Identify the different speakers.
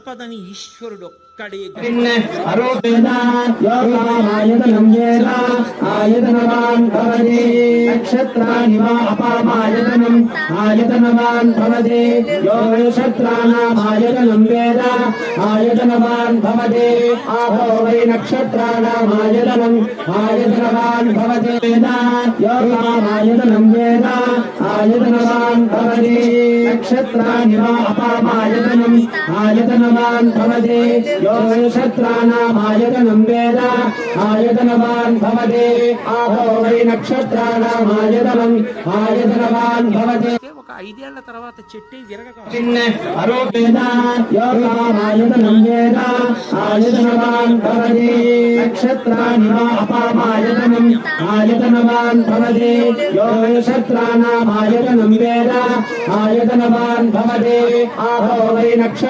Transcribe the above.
Speaker 1: ఆపదని ఈశ్వరుడు ఒక్కడే.
Speaker 2: నక్షత్రాని వా అపామాయతనం ఆయతనవాన్ భవతే యో నక్షత్రాణామాయతనం వేద ఆయతనవాన్ భవతే ఆపో వై నక్షత్రాణామాయతనం ఆయతనవాన్ భవతే వేద యో ఆయతనం వేద ఆయతనవాన్ భవతే నక్షత్రాని వా అపామాయతనం ఆయతనవాన్ భవతే యో నక్షత్రాణామాయతనం వేద ఆయతనవాన్ భవతే ఆపో వై నక్షత్రాణామాయతనం ఆయతనవాన్ భవతే.
Speaker 1: ఒక 5 ఏళ్ల తర్వాత చెట్టే విరగక
Speaker 2: నక్షత్రాని వా అపామాయతనం ఆయతనవాన్ భవతే యో నక్షత్రాణామాయతనం వేద ఆయతనవాన్ భవతే ఆపో వై నక్షత్రాణామాయతనం